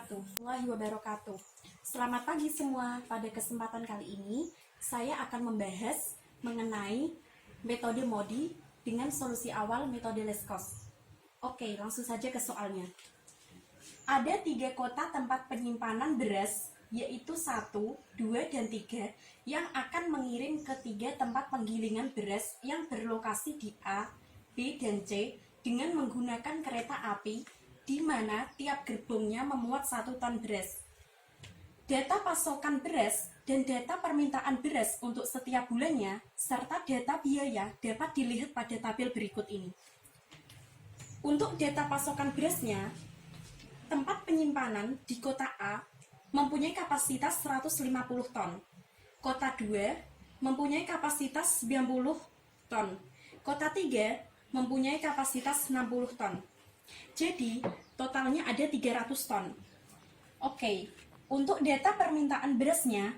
warahmatullahi wabarakatuh. Selamat pagi semua. Pada kesempatan kali ini, saya akan membahas mengenai metode MODI dengan solusi awal metode Leskos. Oke, langsung saja ke soalnya. Ada 3 kota tempat penyimpanan beras, yaitu 1, 2, dan 3, yang akan mengirim ke 3 tempat penggilingan beras yang berlokasi di A, B, dan C dengan menggunakan kereta api, di mana tiap gerbongnya memuat 1 ton beras. Data pasokan beras dan data permintaan beras untuk setiap bulannya, serta data biaya dapat dilihat pada tabel berikut ini. Untuk data pasokan berasnya, tempat penyimpanan di kota A mempunyai kapasitas 150 ton, kota 2 mempunyai kapasitas 90 ton, kota 3 mempunyai kapasitas 60 ton. Jadi, totalnya ada 300 ton. Oke, untuk data permintaan berasnya,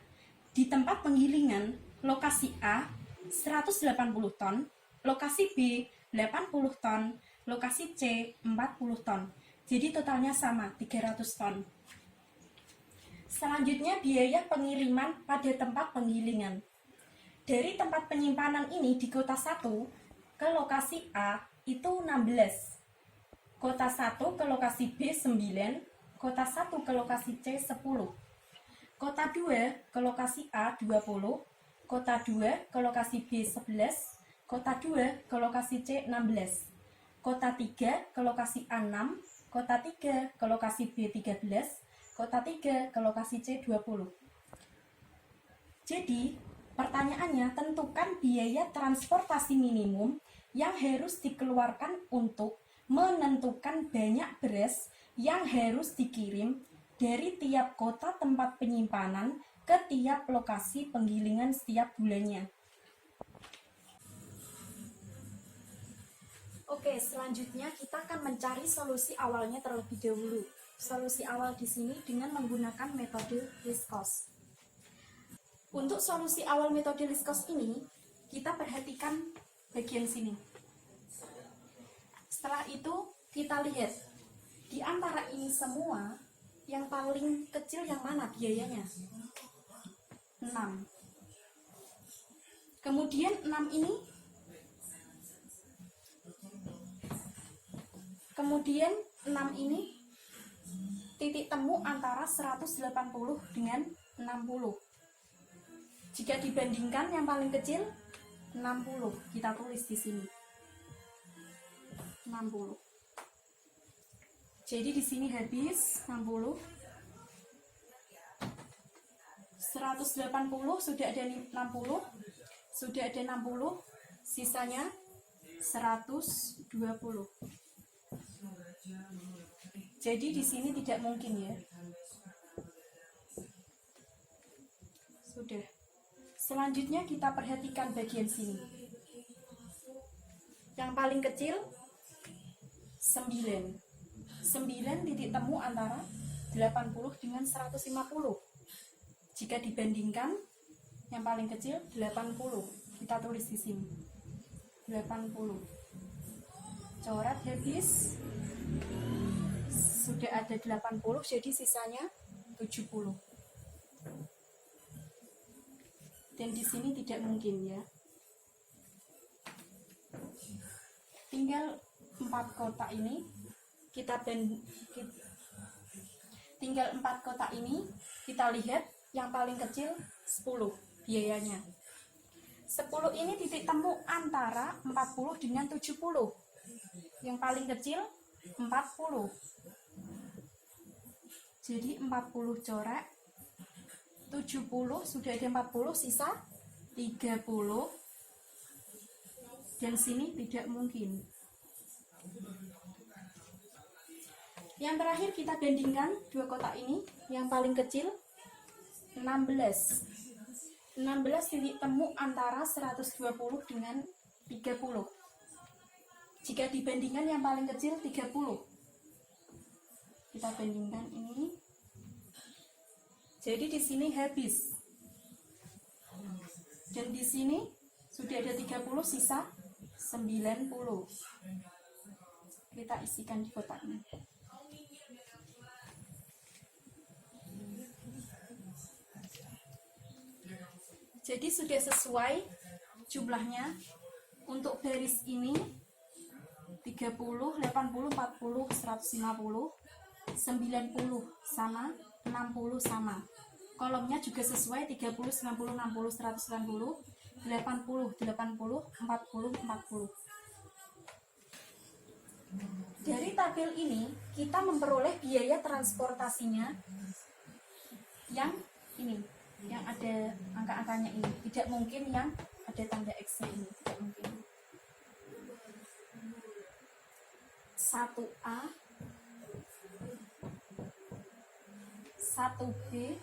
di tempat penggilingan, lokasi A, 180 ton, lokasi B, 80 ton, lokasi C, 40 ton. Jadi totalnya sama, 300 ton. Selanjutnya, biaya pengiriman pada tempat penggilingan. Dari tempat penyimpanan ini di kota 1 ke lokasi A itu 16. Kota 1 ke lokasi B 9, kota 1 ke lokasi C 10. Kota 2 ke lokasi A 20, kota 2 ke lokasi B 11, kota 2 ke lokasi C 16. Kota 3 ke lokasi A 6, kota 3 ke lokasi B 13, kota 3 ke lokasi C 20. Jadi, pertanyaannya, tentukan biaya transportasi minimum yang harus dikeluarkan untuk menentukan banyak beras yang harus dikirim dari tiap kota tempat penyimpanan ke tiap lokasi penggilingan setiap bulannya. Oke, selanjutnya kita akan mencari solusi awalnya terlebih dahulu. Solusi awal di sini dengan menggunakan metode Leskos. Untuk solusi awal metode Leskos ini, kita perhatikan bagian sini. Setelah itu, kita lihat di antara ini semua, yang paling kecil yang mana biayanya? 6. Kemudian 6 ini, titik temu antara 180 dengan 60. Jika dibandingkan yang paling kecil 60, kita tulis di sini 60. Jadi di sini habis 60. 180 sudah ada 60, sudah ada 60, sisanya 120. Jadi di sini tidak mungkin ya. Sudah. Selanjutnya kita perhatikan bagian sini. Yang paling kecil 9. 9 titik temu antara 80 dengan 150. Jika dibandingkan yang paling kecil 80, kita tulis di sini 80. Coret habis. Sudah ada 80, jadi sisanya 70. Dan di sini tidak mungkin ya. Tinggal 4 kota ini tinggal 4 kota ini kita lihat yang paling kecil 10 biayanya. 10 ini titik temu antara 40 dengan 70. Yang paling kecil 40. Jadi 40 coret 70, sudah ada 40, sisa 30. Dan sini tidak mungkin. Yang terakhir kita bandingkan 2 kota ini. Yang paling kecil 16. 16 titik temu antara 120 dengan 30. Jika dibandingkan yang paling kecil 30. Kita bandingkan ini. Jadi di sini habis. Dan di sini sudah ada 30, sisa 90. Kita isikan di kotak ini. Jadi sudah sesuai jumlahnya. Untuk baris ini 30, 80, 40, 150, 90 sama, 60 sama. Kolomnya juga sesuai 30, 90, 60, 190, 80, 80, 40, 40. Dari tabel ini kita memperoleh biaya transportasinya yang ini, yang ada angka-angkanya ini. Tidak mungkin yang ada tanda X ini, tidak mungkin. 1A, 1B,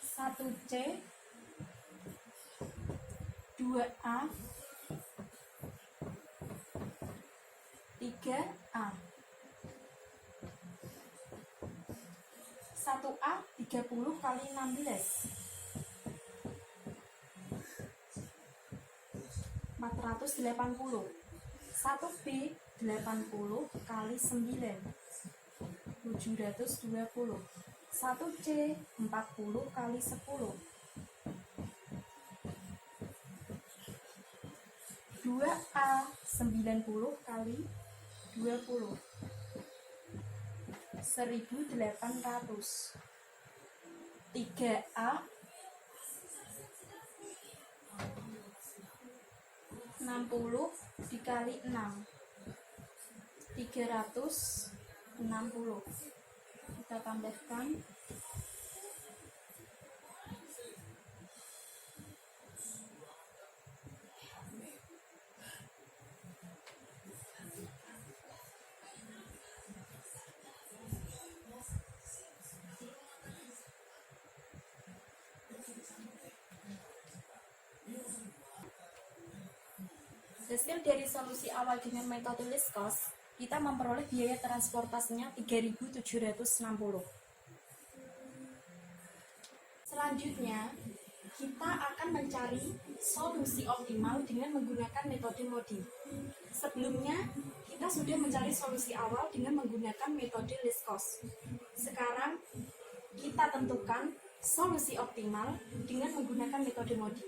1C, 2A, 3A. 1A 30 kali 16, 480. 1B 80 kali 9, 720. 1C 40 kali 10, 2A 90 kali 20, 1800. 3A 60 dikali 6, 360. Kita tambahkan. Hasil dari solusi awal dengan metode least cost, kita memperoleh biaya transportasinya 3.760. Selanjutnya, kita akan mencari solusi optimal dengan menggunakan metode MODI. Sebelumnya, kita sudah mencari solusi awal dengan menggunakan metode least cost. Sekarang, kita tentukan solusi optimal dengan menggunakan metode MODI.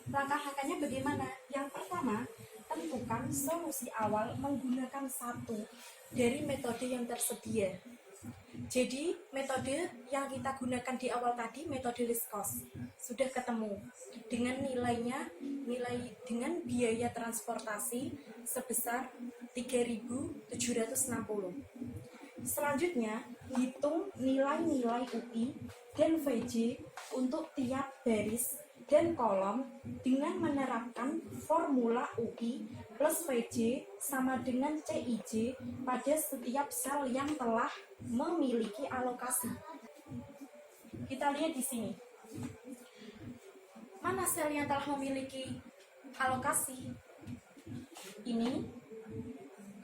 Langkah-langkahnya bagaimana? Yang pertama, tentukan solusi awal menggunakan satu dari metode yang tersedia. Jadi, metode yang kita gunakan di awal tadi, metode least cost, sudah ketemu dengan dengan biaya transportasi sebesar 3.760. Selanjutnya, hitung nilai-nilai UI dan VJ untuk tiap baris dan kolom dengan menerapkan formula UI plus VJ sama dengan CIJ pada setiap sel yang telah memiliki alokasi. Kita lihat di sini. Mana sel yang telah memiliki alokasi? Ini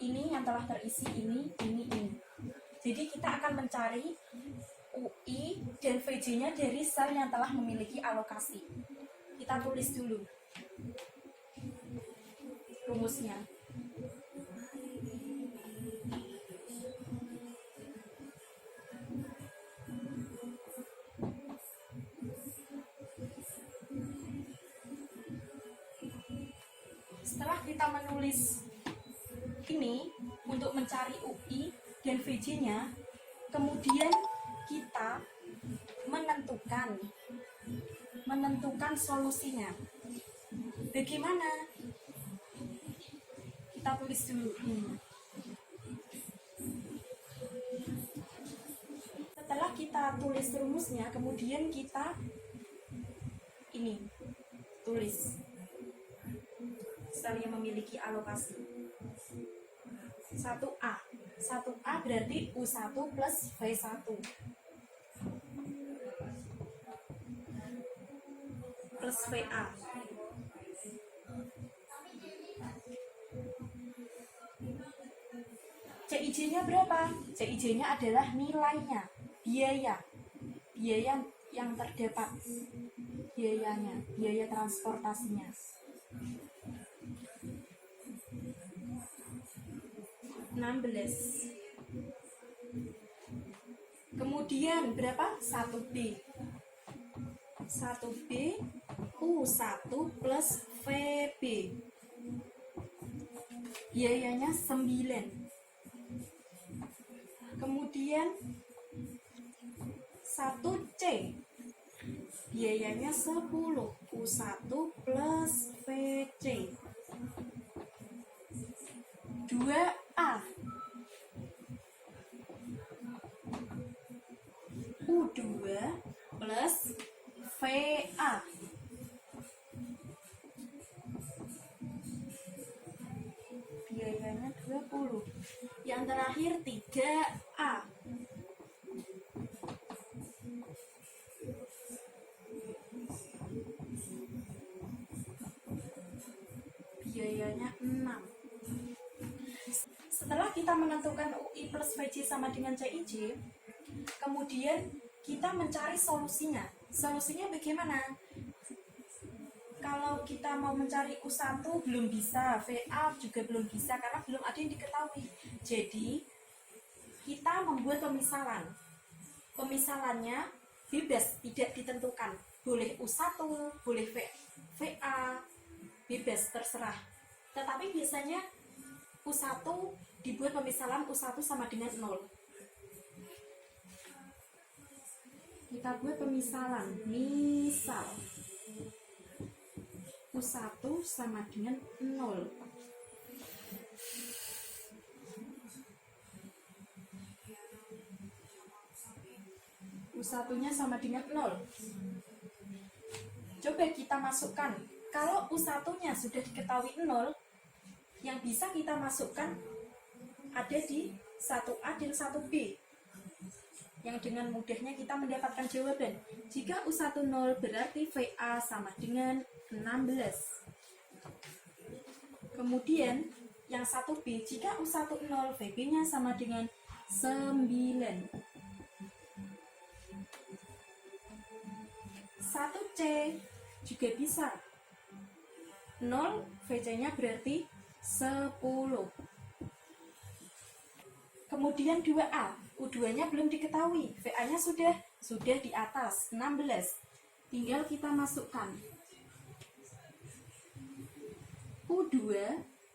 yang telah terisi, ini. Jadi kita akan mencari UI dan VJ-nya dari sel yang telah memiliki alokasi. Kita tulis dulu rumusnya. Setelah kita menulis ini untuk mencari UI dan VJ-nya, kemudian kita menentukan solusinya. Bagaimana? Kita tulis dulu. Setelah kita tulis rumusnya, kemudian kita tulis sel yang memiliki alokasi. 1A. 1A berarti U1 plus V1 plus VA. CIJ-nya berapa? CIJ-nya adalah nilainya, biaya yang terdapat, biaya transportasinya. 16. Kemudian berapa? 1B. 1B U1 plus VB. Biayanya 9. Kemudian 1C, biayanya 10. U1 plus VC. 2A, U2 plus VA. Biayanya 20. Yang terakhir 3A. Biayanya 6. Setelah kita menentukan UI plus VJ sama dengan CIJ, kemudian kita mencari solusinya. Solusinya bagaimana? Kalau kita mau mencari U1 belum bisa, VA juga belum bisa karena belum ada yang diketahui. Jadi, kita membuat pemisalan. Pemisalannya bebas, tidak ditentukan. Boleh U1, boleh VA, bebas, terserah. Tetapi biasanya U1 dibuat pemisalan U1 sama dengan 0. Kita buat pemisalan, misal U1 sama dengan 0. U1-nya sama dengan 0. Coba kita masukkan. Kalau U1-nya sudah diketahui 0, yang bisa kita masukkan ada di 1A dan 1B. Yang dengan mudahnya kita mendapatkan jawaban. Jika U1 0 berarti VA sama dengan 16. Kemudian yang 1B, jika U1 0, VB-nya sama dengan 9. 1C juga bisa. 0, VC-nya berarti 10. Kemudian 2A, U2-nya belum diketahui, VA-nya sudah di atas 16. Tinggal kita masukkan U2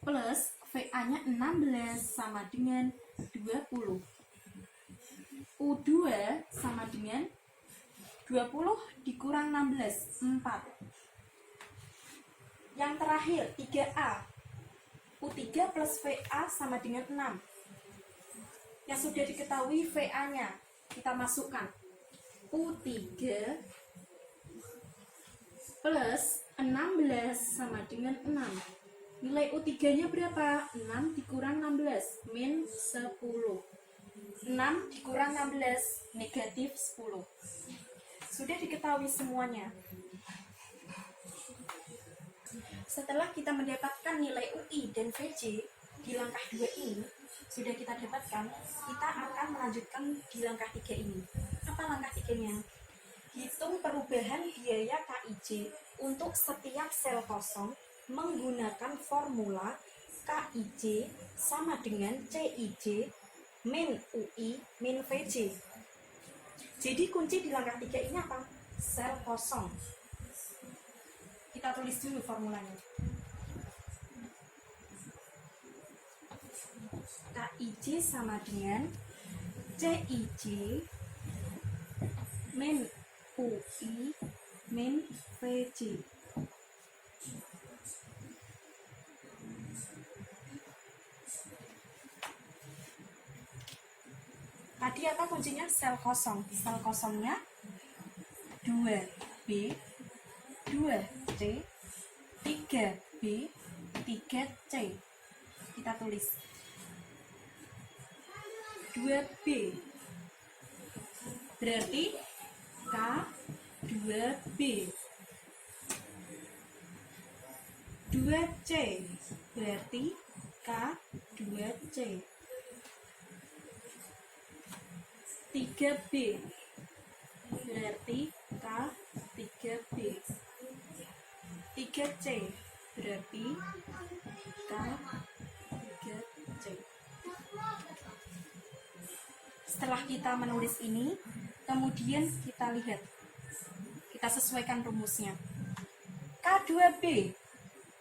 plus VA-nya 16 sama dengan 20. U2 sama dengan 20 dikurang 16, 4. Yang terakhir 3A, U3 plus VA sama dengan 6. Yang sudah diketahui VA-nya kita masukkan U3 plus 16 sama dengan 6. Nilai U3-nya berapa? 6 dikurang 16, min 10. 6 dikurang 16, negatif 10. Sudah diketahui semuanya. Setelah kita mendapatkan nilai UI dan VJ di langkah 2 ini, sudah kita dapatkan, kita akan melanjutkan di langkah 3 ini. Apa langkah 3-nya? Hitung perubahan biaya KIJ untuk setiap sel kosong menggunakan formula KIJ sama dengan CIJ min UI min VJ. Jadi kunci di langkah 3 ini apa? Sel kosong. Kita tulis dulu formulanya. KIJ sama dengan CIJ min UI min VJ. Tadi apa kuncinya? Sel kosong. Sel kosongnya 2B, 2C, 3B, 3C. Kita tulis 2B berarti K2B, 2C berarti K2C, 3B berarti K3B, 3C berarti K3C. Setelah kita menulis ini, kemudian kita Kita sesuaikan rumusnya. K2B,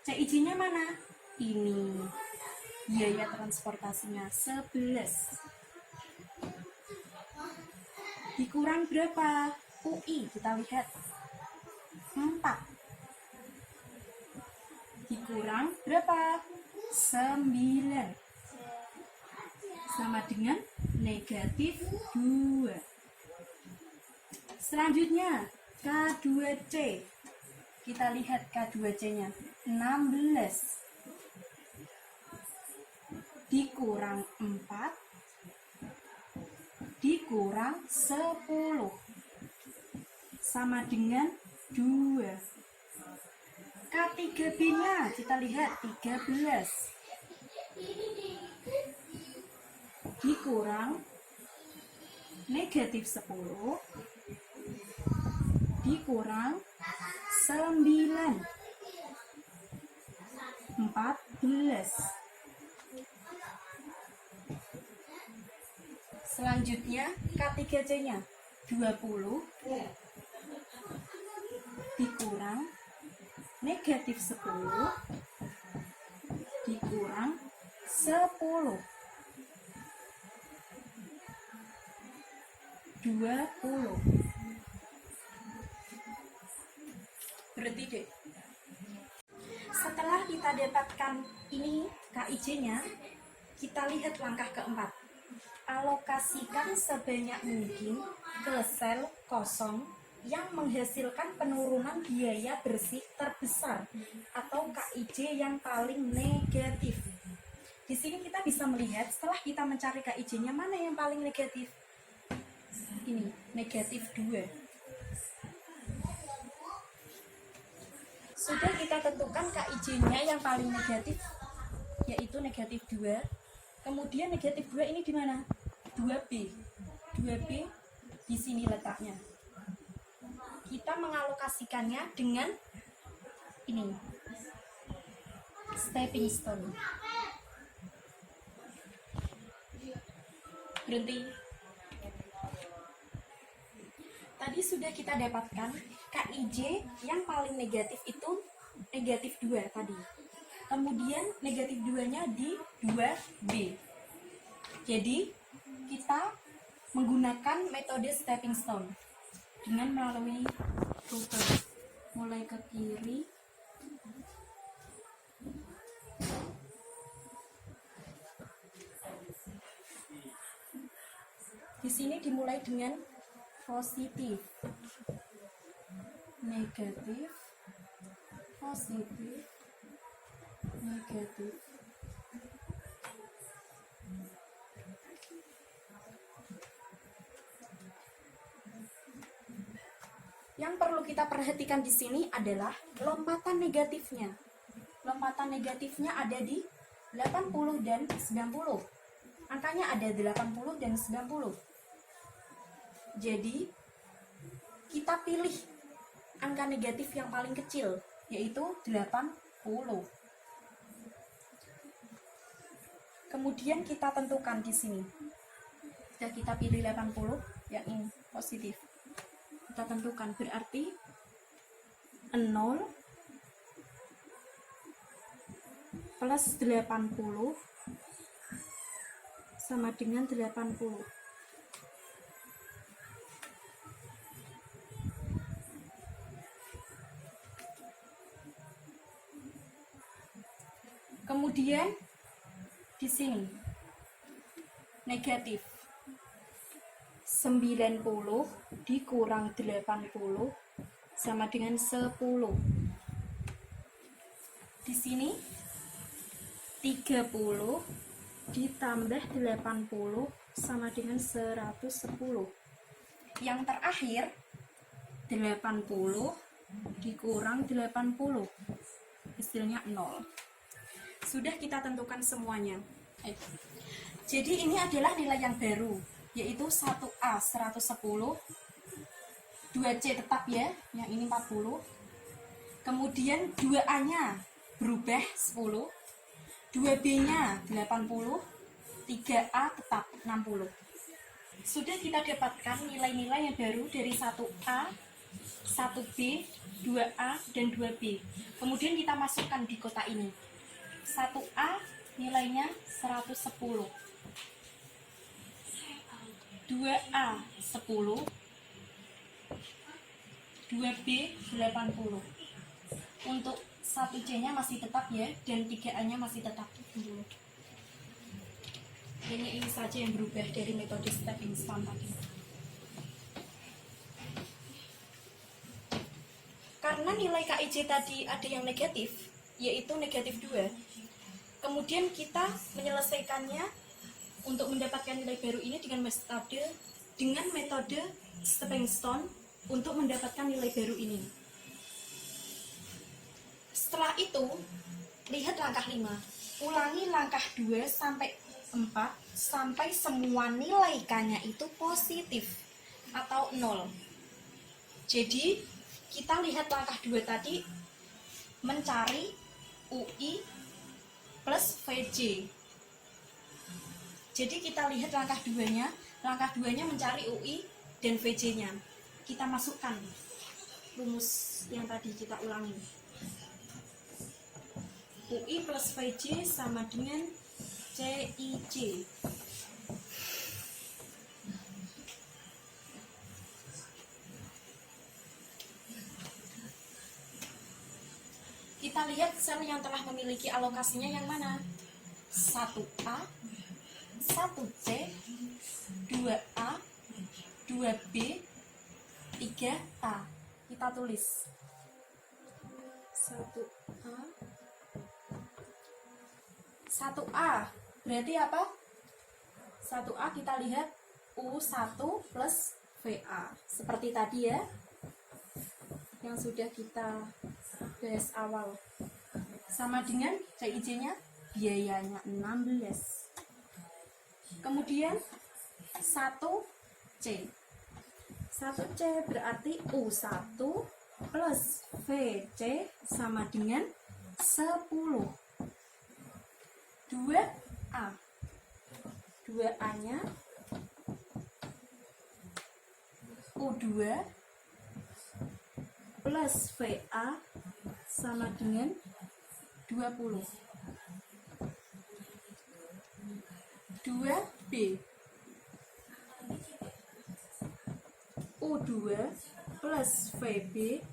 CIJ-nya mana? Ini. Biaya transportasinya 11. Dikurang berapa? UI, kita lihat. 4. Dikurang berapa? 9. Sama dengan negatif 2. Selanjutnya K2C. Kita lihat K2C-nya 16 dikurang 4 dikurang 10 sama dengan 2. K3B-nya kita lihat 13 dikurang negatif 10 dikurang 9. 14. Selanjutnya K3C-nya 20 dikurang negatif 10 dikurang 10. 20. Berhenti deh. Setelah kita dapatkan ini KIJ-nya, kita lihat langkah keempat. Alokasikan sebanyak mungkin ke sel kosong yang menghasilkan penurunan biaya bersih terbesar atau KIJ yang paling negatif. Di sini kita bisa melihat setelah kita mencari KIJ-nya mana yang paling negatif. Ini negatif 2. Sudah kita tentukan KIJ-nya yang paling negatif, yaitu negatif 2. Kemudian negatif 2 ini di mana? 2B. 2B di sini letaknya. Kita mengalokasikannya dengan ini. Stepping stone. Berhenti. Tadi sudah kita dapatkan KIJ yang paling negatif itu negatif 2 tadi. Kemudian negatif 2-nya di 2B. Jadi kita menggunakan metode stepping stone dengan melalui rute mulai ke kiri di sini dimulai dengan positif, negatif, positif, negatif. Yang perlu kita perhatikan di sini adalah lompatan negatifnya. Lompatan negatifnya ada di 80 dan 90. Angkanya ada 80 dan 90. Jadi, kita pilih angka negatif yang paling kecil, yaitu 80. Kemudian kita tentukan di sini. Sudah kita pilih 80, yang ini positif. Kita tentukan berarti 0 plus 80 sama dengan 80. Kemudian di sini negatif 90 dikurang 80 sama dengan 10. Di sini 30 ditambah 80 sama dengan 110. Yang terakhir 80 dikurang 80, hasilnya 0. Sudah kita tentukan semuanya. Jadi ini adalah nilai yang baru, yaitu 1A 110, 2C tetap ya, yang ini 40. Kemudian 2A-nya berubah 10, 2B-nya 80, 3A tetap 60. Sudah kita dapatkan nilai-nilai yang baru dari 1A 1B, 2A, dan 2B. Kemudian kita masukkan di kotak ini. 1A nilainya 110, 2A 10, 2B 80. Untuk 1C nya masih tetap ya, dan 3A nya masih tetap. Ini saja yang berubah dari metode stepping stone tadi. Karena nilai KIJ tadi ada yang negatif, yaitu negatif 2. Kemudian kita menyelesaikannya untuk mendapatkan nilai baru ini dengan metode stepping stone untuk mendapatkan nilai baru ini. Setelah itu, lihat langkah 5. Ulangi langkah 2 sampai 4 sampai semua nilai K-nya itu positif atau 0. Jadi, kita lihat langkah 2 tadi, mencari UI plus VJ. Jadi kita lihat langkah 2-nya. Langkah 2-nya mencari UI dan VJ-nya. Kita masukkan rumus yang tadi kita ulangi. UI plus VJ sama dengan CIJ. Kita lihat sel yang telah memiliki alokasinya yang mana? 1A, 1C, 2A, 2B, 3A. Kita tulis 1A. 1A berarti apa? 1A kita lihat U1 plus VA. Seperti tadi ya, yang sudah kita bahas awal. Sama dengan CIJ-nya, biayanya 16. Kemudian 1C. 1C berarti U1 plus VC sama dengan 10. 2A. 2A-nya U2 plus VA sama dengan 20. 2B. U2 plus VB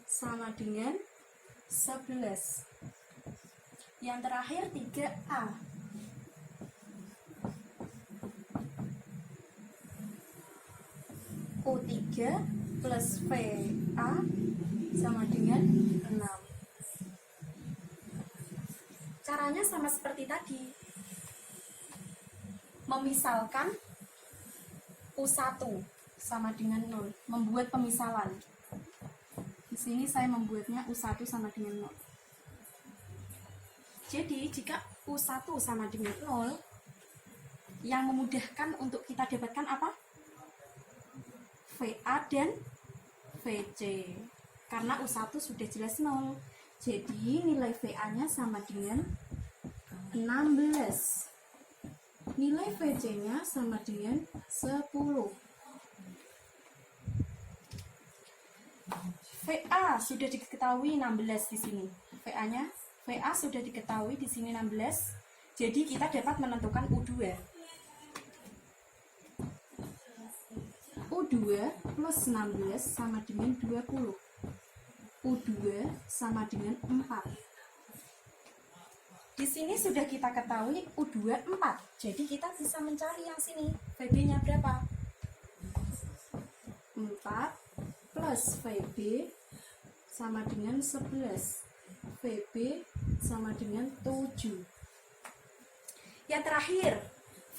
sama dengan 11. Yang terakhir 3A. U3 plus VA sama dengan 6. Caranya sama seperti tadi. Memisalkan U1 sama dengan 0, membuat pemisalan. Di sini saya membuatnya U1 sama dengan 0. Jadi jika U1 sama dengan 0, yang memudahkan untuk kita dapatkan apa? VA dan VC. Karena U1 sudah jelas 0. Jadi nilai VA-nya sama dengan 16. Nilai VC-nya sama dengan 10. VA sudah diketahui 16 di sini. VA sudah diketahui di sini 16. Jadi kita dapat menentukan U2. U2 plus 16 sama dengan 20. U2 sama dengan 4. Di sini sudah kita ketahui U2 4. Jadi kita bisa mencari yang sini. VB-nya berapa? 4 plus VB sama dengan 11. VB sama dengan 7. Yang terakhir,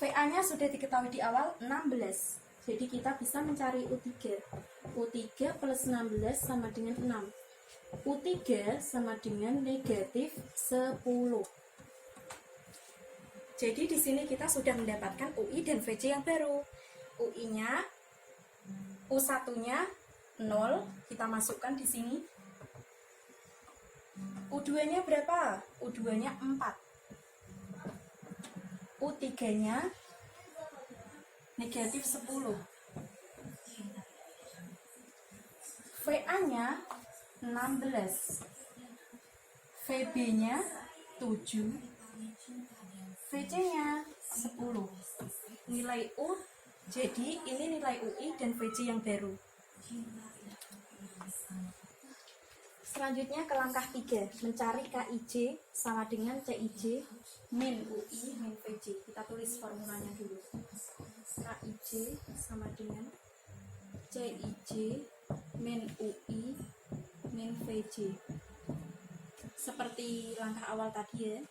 VA-nya sudah diketahui di awal 16. Jadi kita bisa mencari U3. U3 plus 16 sama dengan 6. U3 sama dengan negatif 10. Jadi di sini kita sudah mendapatkan UI dan VC yang baru. UI-nya, U1-nya 0, kita masukkan di sini. U2-nya berapa? U2-nya 4. U3-nya negatif 10. VA-nya 16, VB-nya 7, VC-nya 10. Nilai U, jadi ini nilai UI dan VC yang baru. Selanjutnya ke langkah 3, mencari KIJ sama dengan CIJ min UI min VC. Kita tulis formulanya dulu. KIJ sama dengan CIJ min UI min VC. Seperti langkah awal tadi ya.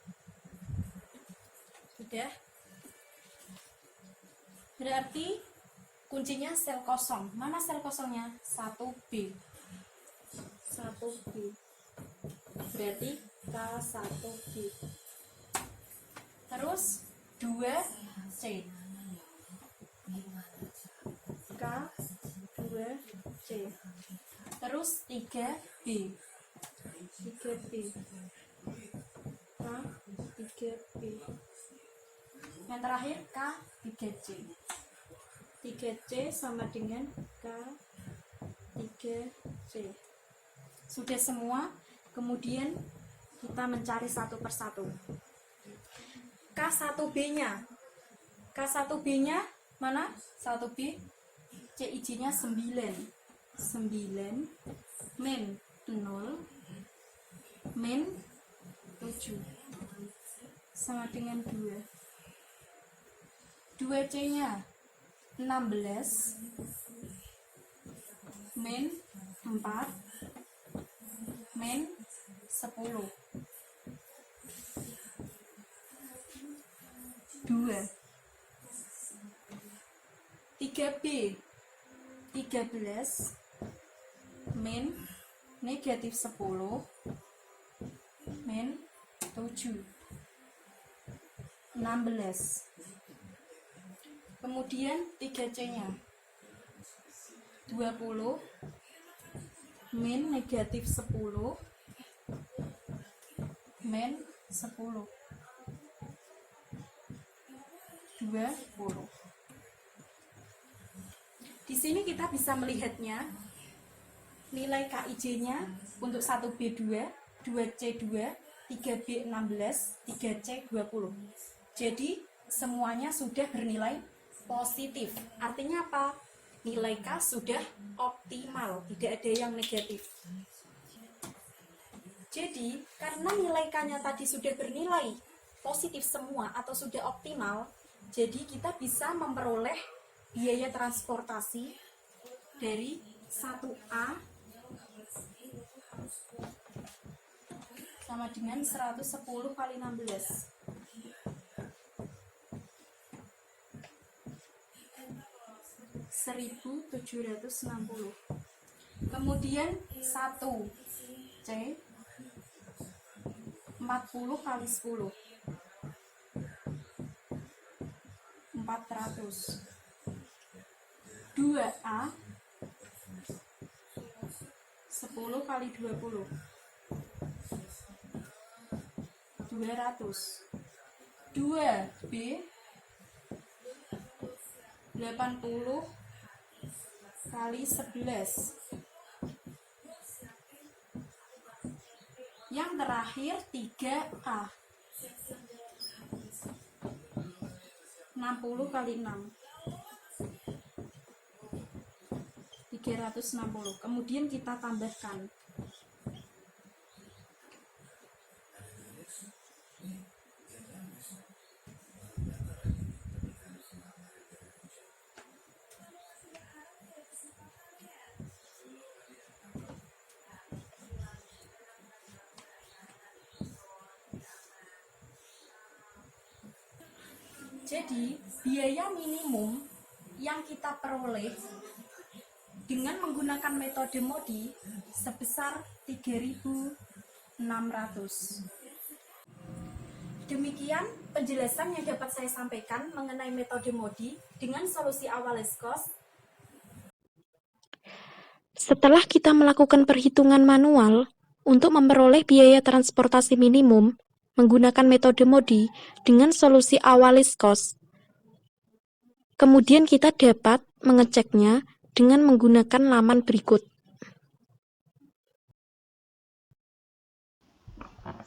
Sudah. Berarti kuncinya sel kosong. Mana sel kosongnya? 1B. 1B. Berarti K1B. Terus 2C. K2C. Terus 3B. 3B. K3B. Yang terakhir K3C. 3C sama dengan K3C. Sudah semua, kemudian kita mencari satu persatu. K1B-nya. K1B-nya mana? 1B. CIJ-nya 9. 9 min 0 min 7 sama dengan 2. 2C-nya 16 min 4 min 10. 2. 3B 13 min negatif 10 min 7. 16. Kemudian 3C-nya 20 min negatif 10 min 10. 20. Di sini kita bisa melihatnya nilai KIJ-nya untuk 1B2, 2C2, 3B 16, 3C 20. Jadi semuanya sudah bernilai positif. Artinya apa? Nilai K sudah optimal, tidak ada yang negatif. Jadi karena nilai K-nya tadi sudah bernilai positif semua atau sudah optimal, jadi kita bisa memperoleh biaya transportasi dari 1A sama dengan 110 kali 16. 1760. Kemudian 1C 40 kali 10. 400. 2A 10 kali 20. 200. 2B 80 kali 11. Yang terakhir 3A 60 kali 6. 360. Kemudian kita tambahkan. Jadi, biaya minimum yang kita peroleh dengan menggunakan metode MODI sebesar 3.600. Demikian penjelasan yang dapat saya sampaikan mengenai metode MODI dengan solusi awal leskos. Setelah kita melakukan perhitungan manual untuk memperoleh biaya transportasi minimum menggunakan metode MODI dengan solusi awal leskos, kemudian kita dapat mengeceknya dengan menggunakan laman berikut.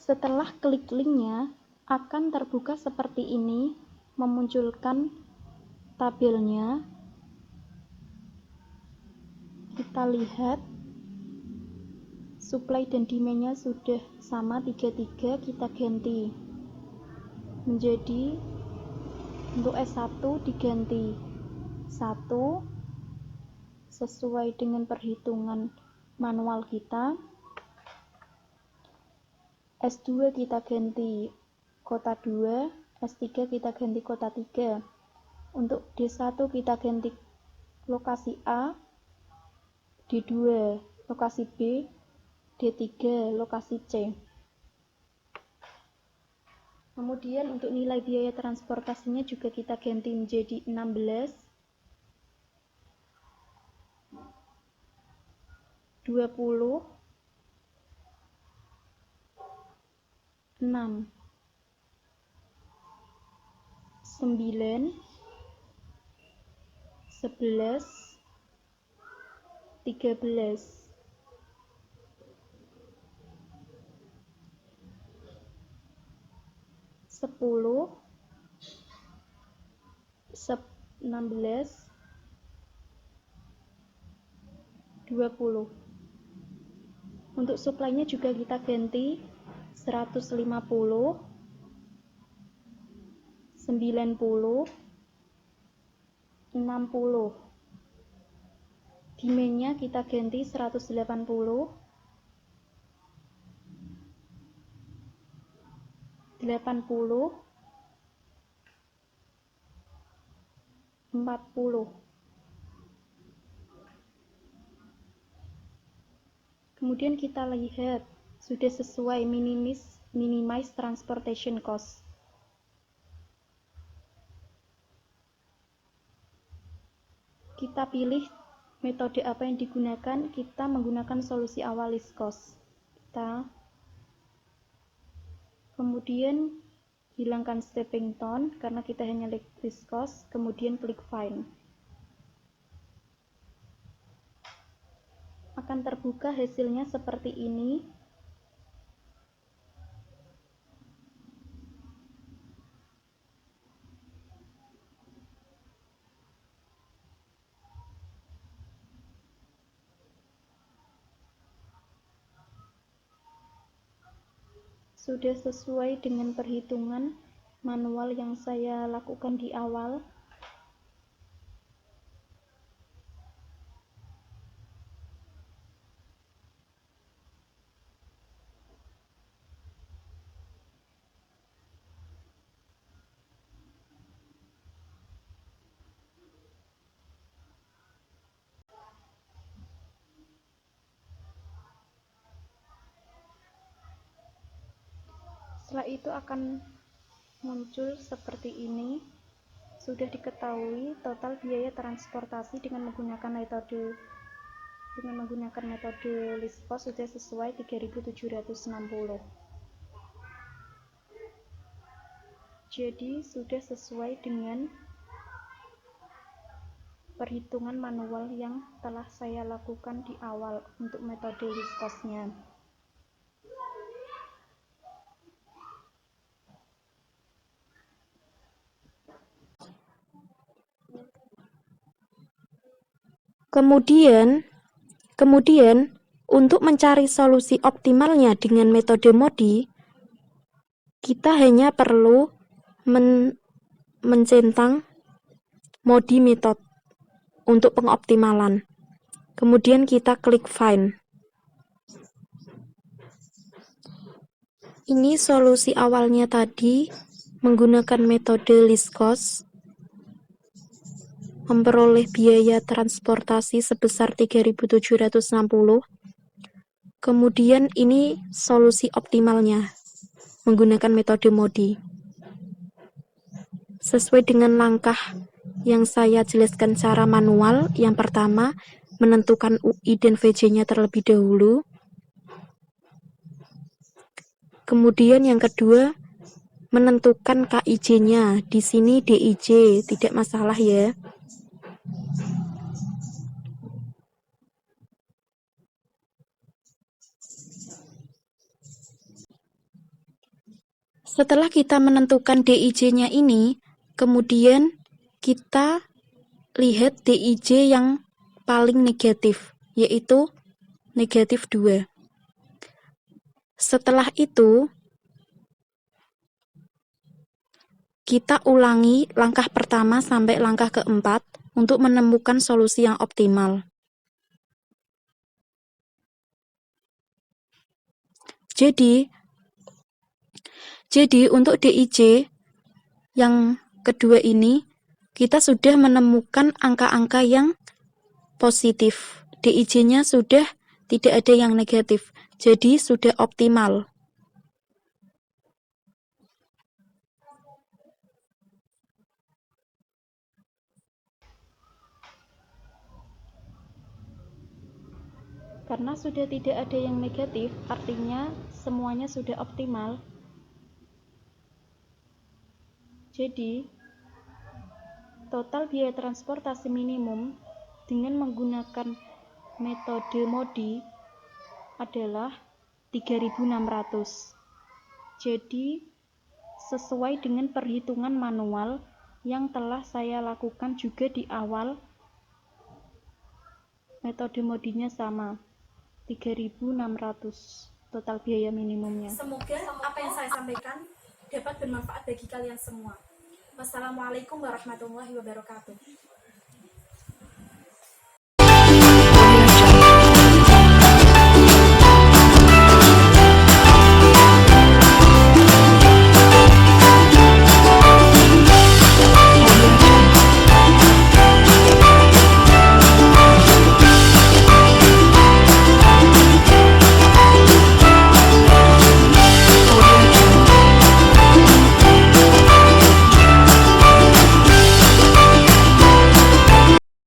Setelah klik linknya, akan terbuka seperti ini, memunculkan tabelnya. Kita lihat supply dan demand-nya sudah sama 33, kita ganti menjadi untuk S1 diganti 1 sesuai dengan perhitungan manual kita. S2 kita ganti kota 2, S3 kita ganti kota 3. Untuk D1 kita ganti lokasi A, D2 lokasi B, D3 lokasi C. Kemudian untuk nilai biaya transportasinya juga kita ganti menjadi 16, 20, 6, 9, 11, 13. 10, 16, 20. Untuk supply-nya juga kita ganti 150, 90, 60. Demand-nya kita ganti 180, 80, 40. Kemudian kita lihat sudah sesuai minimize transportation cost. Kita pilih metode apa yang digunakan. Kita menggunakan solusi awal list cost. Kemudian hilangkan stepping stone karena kita hanya list cost, kemudian klik find. Akan terbuka hasilnya seperti ini. Sudah sesuai dengan perhitungan manual yang saya lakukan di awal. Setelah itu akan muncul seperti ini. Sudah diketahui total biaya transportasi dengan menggunakan metode list cost sudah sesuai 3.760. Jadi sudah sesuai dengan perhitungan manual yang telah saya lakukan di awal untuk metode list cost-nya. Kemudian untuk mencari solusi optimalnya dengan metode MODI, kita hanya perlu mencentang MODI method untuk pengoptimalan. Kemudian kita klik find. Ini solusi awalnya tadi menggunakan metode list cost, memperoleh biaya transportasi sebesar 3.760. Kemudian ini solusi optimalnya menggunakan metode MODI. Sesuai dengan langkah yang saya jelaskan secara manual, yang pertama menentukan UI dan VJ-nya terlebih dahulu. Kemudian yang kedua menentukan KIJ-nya. Di sini DIJ, tidak masalah ya. Setelah kita menentukan DIJ-nya ini, kemudian kita lihat DIJ yang paling negatif, yaitu negatif 2. Setelah itu, kita ulangi langkah pertama sampai langkah keempat untuk menemukan solusi yang optimal. Jadi untuk DIJ yang kedua ini, kita sudah menemukan angka-angka yang positif. DIJ-nya sudah tidak ada yang negatif, jadi sudah optimal. Karena sudah tidak ada yang negatif, artinya semuanya sudah optimal. Jadi, total biaya transportasi minimum dengan menggunakan metode MODI adalah 3.600. Jadi, sesuai dengan perhitungan manual yang telah saya lakukan juga di awal, metode MODI-nya sama. 3.600 total biaya minimumnya. Semoga apa yang saya sampaikan dapat bermanfaat bagi kalian semua. Wassalamualaikum warahmatullahi wabarakatuh.